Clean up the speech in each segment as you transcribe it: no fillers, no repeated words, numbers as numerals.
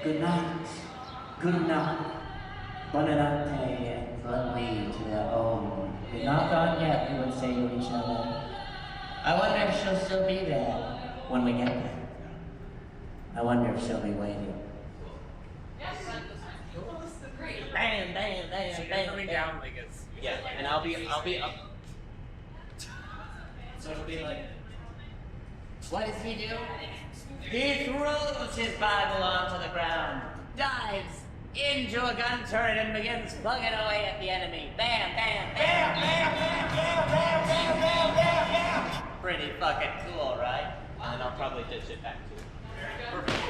Good night. Good night. Buonanotte and good leave to their own. We're not gone yet, we would say to each other. I wonder if she'll still be there when we get there. I wonder if she'll be waiting. Bam, bam, bam, So you're bam, coming bam. down like it's... Yeah, and I'll be up. So it'll be like, what does he do? He throws his Bible onto the ground, dives into a gun turret and begins plugging away at the enemy. Bam, bam, bam, bam, bam, bam, bam, bam, bam, bam, bam. Pretty fucking cool, right? And I'll probably ditch it back to you. Perfect.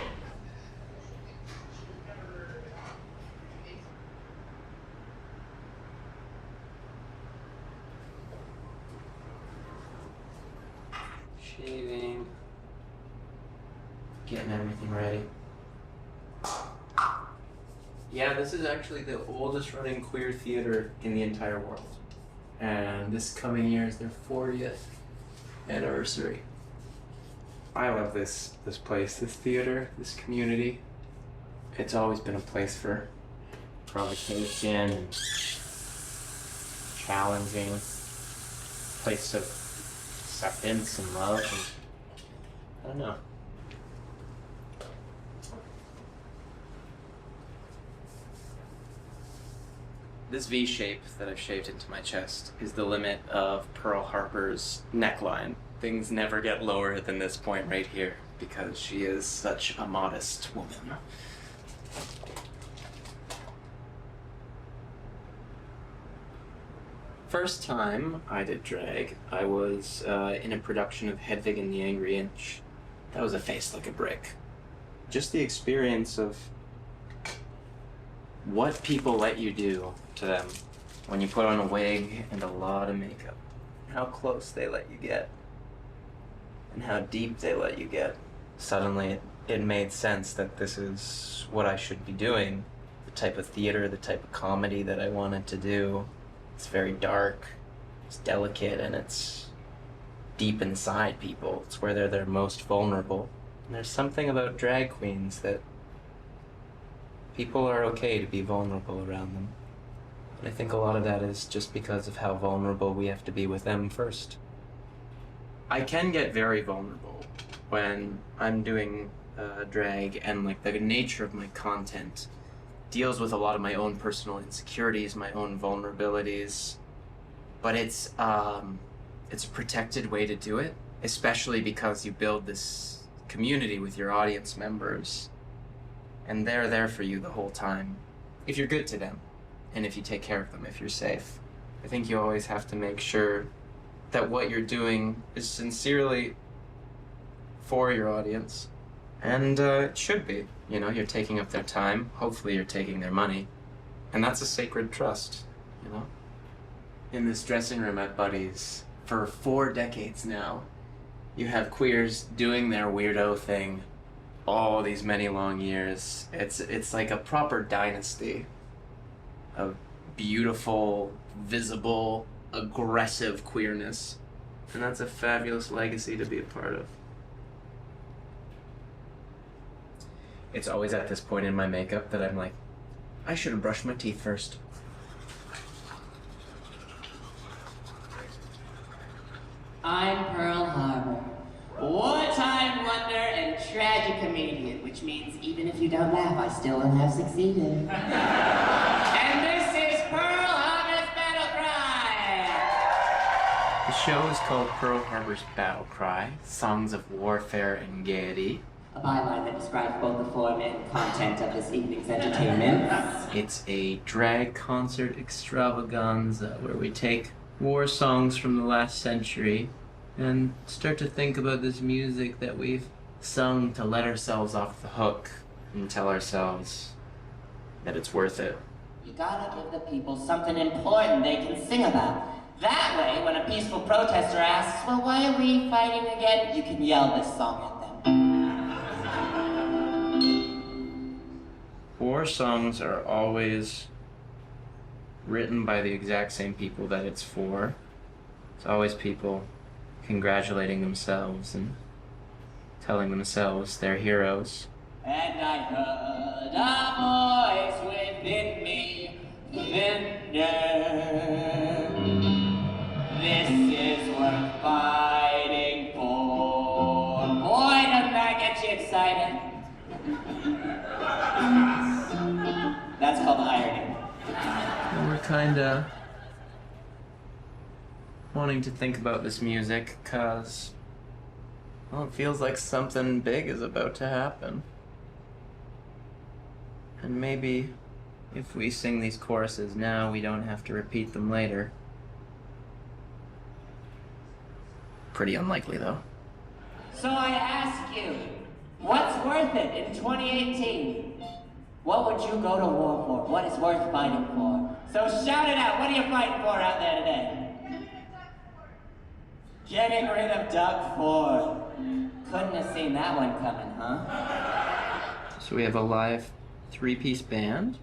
Shaving. Getting everything ready. Yeah, this is actually the oldest running queer theater in the entire world. And this coming year is their 40th anniversary. I love this place, this theater, this community. It's always been a place for provocation and challenging, place of acceptance and love, and I don't know. This V shape that I've shaved into my chest is the limit of Pearle Harbour's neckline. Things never get lower than this point right here because she is such a modest woman. First time I did drag, I was in a production of Hedwig and the Angry Inch. That was a face like a brick. Just the experience of what people let you do to them when you put on a wig and a lot of makeup. How close they let you get. And how deep they let you get. Suddenly it made sense that this is what I should be doing. The type of theater, the type of comedy that I wanted to do. It's very dark, it's delicate, and it's deep inside people. It's where they're their most vulnerable. And there's something about drag queens that people are okay to be vulnerable around them. And I think a lot of that is just because of how vulnerable we have to be with them first. I can get very vulnerable when I'm doing drag, and like the nature of my content deals with a lot of my own personal insecurities, my own vulnerabilities, but it's a protected way to do it, especially because you build this community with your audience members, and they're there for you the whole time. If you're good to them, and if you take care of them, if you're safe. I think you always have to make sure that what you're doing is sincerely for your audience, and it should be. You know, you're taking up their time, hopefully you're taking their money, and that's a sacred trust, you know? In this dressing room at Buddy's, for 4 decades now, you have queers doing their weirdo thing all these many long years. It's like a proper dynasty of beautiful, visible, aggressive queerness, and that's a fabulous legacy to be a part of. It's always at this point in my makeup that I'm like, I should have brushed my teeth first. I'm Pearle Harbour, wartime wonder and tragicomedienne, which means even if you don't laugh, I still will have succeeded. And this is Pearle Harbour's battle cry! The show is called Pearle Harbour's Battle Cry, Songs of Warfare and Gaiety. A byline that describes both the form and content of this evening's entertainment. It's a drag concert extravaganza where we take war songs from the last century and start to think about this music that we've sung to let ourselves off the hook and tell ourselves that it's worth it. You gotta give the people something important they can sing about. That way, when a peaceful protester asks, well, why are we fighting again? You can yell this song at them. War songs are always written by the exact same people that it's for. It's always people congratulating themselves and telling themselves they're heroes. And I heard the voice within me, offended. This is worth fighting for. Boy, doesn't that get you excited? That's called irony. We're kinda wanting to think about this music, cause, well, it feels like something big is about to happen. And maybe if we sing these choruses now, we don't have to repeat them later. Pretty unlikely, though. So I ask you, what's worth it in 2018? What would you go to war for? What is worth fighting for? So shout it out. What are you fighting for out there today? Getting rid of Doug Ford. Couldn't have seen that one coming, huh? So we have a live three-piece band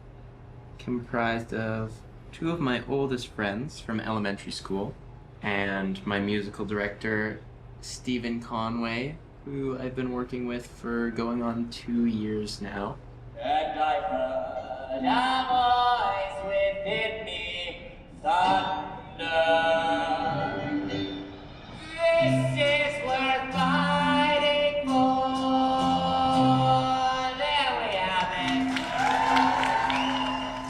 comprised of two of my oldest friends from elementary school and my musical director, Stephen Conway, who I've been working with for going on 2 years now. And I heard a voice within me, thunder. This is worth fighting for. There we have it.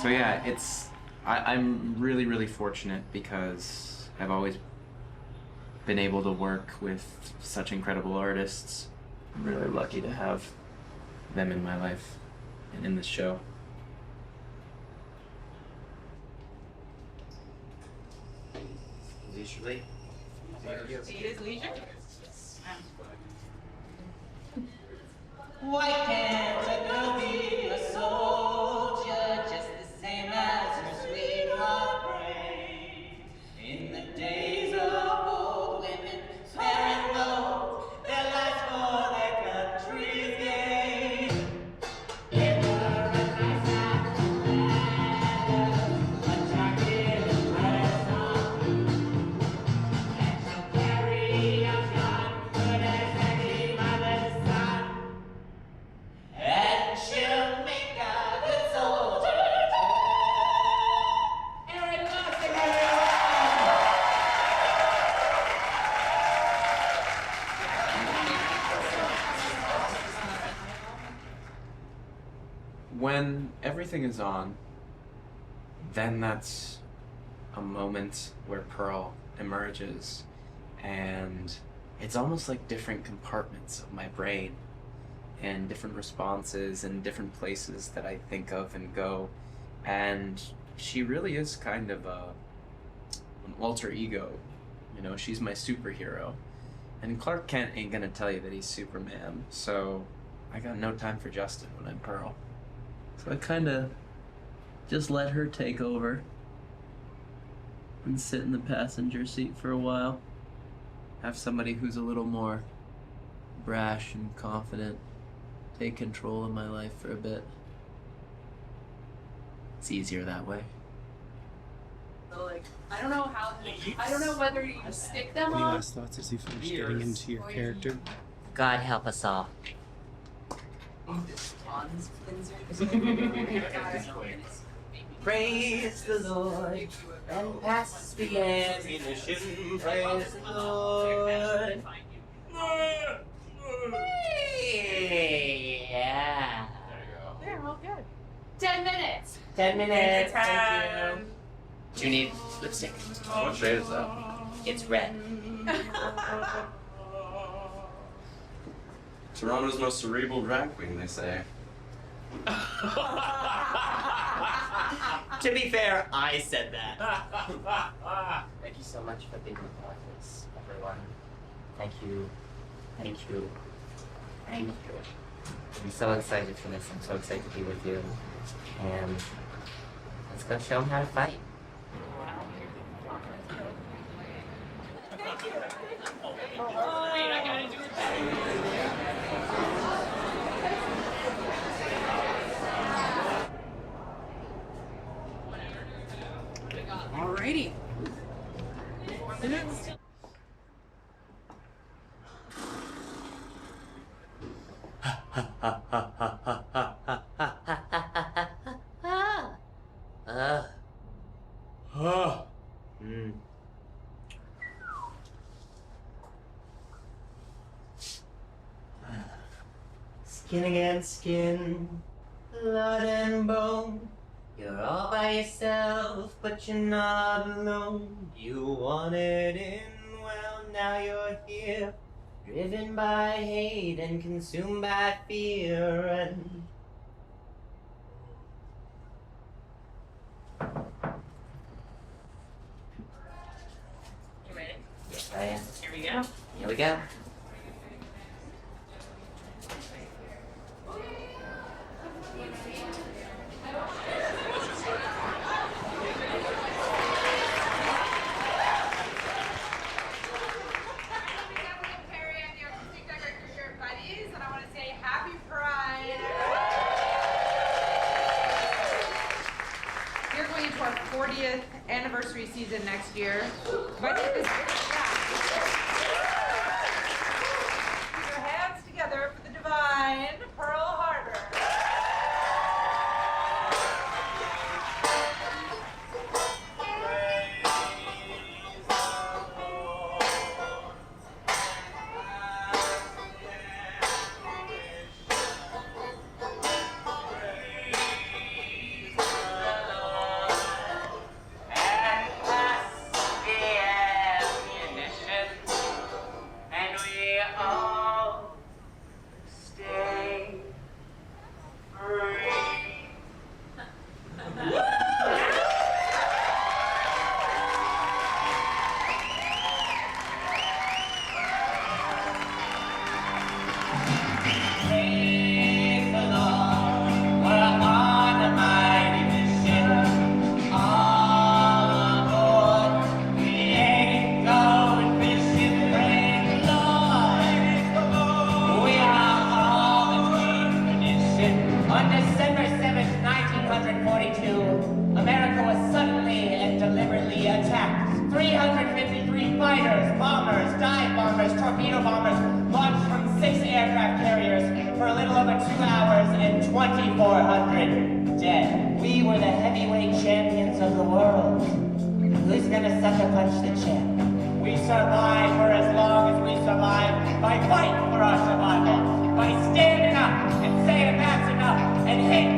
So yeah, I'm really, really fortunate because I've always been able to work with such incredible artists. I'm really lucky to have them in my life and in this show. Leisurely. It is leisure? Why can't a girl be a soldier just the same as her sweetheart brave? In the days of old women, sparing both their lives for their country's gain. Give her a nice apple a jacket and dress on, and she'll carry a gun good as any mother's son. And she'll make a good soldier too. Aaron Lawson, everyone! When everything is on, then that's a moment where Pearle emerges, and it's almost like different compartments of my brain and different responses and different places that I think of and go. And she really is kind of an alter ego. You know, she's my superhero. And Clark Kent ain't gonna tell you that he's Superman, so I got no time for Justin when I'm Pearle. So I kinda just let her take over and sit in the passenger seat for a while. Have somebody who's a little more brash and confident take control of my life for a bit. It's easier that way. So like, I don't know whether you stick them Any on. last thoughts as you finish getting into your character? God help us all. Praise the Lord and pass the ammunition. Praise the Lord. Hey, yeah. They're all good. 10 minutes. 10 minutes. Thank Time. you. Do you need lipstick? What shade is that? It's red. Toronto's most cerebral drag queen, they say. To be fair, I said that. Thank you so much for being with us, everyone. Thank you. Thank you. Thank you. I'm so excited for this. I'm so excited to be with you. And let's go show them how to fight. Alrighty. 4 minutes. Skin against skin, blood and bone. You're all by yourself, but you're not alone. You wanted in, well, now you're here. Driven by hate and consumed by fear and... You ready? Yes, I am. Here we go. Here we go. Anniversary season next year. My name is Put your hands together for the divine Pearle Harbour. America was suddenly and deliberately attacked. 353 fighters, bombers, dive bombers, torpedo bombers launched from 6 aircraft carriers for a little over 2 hours and 2,400 dead. We were the heavyweight champions of the world. Who's gonna sucker punch the champ? We survive for as long as we survive by fighting for our survival, by standing up and saying that's enough, and hate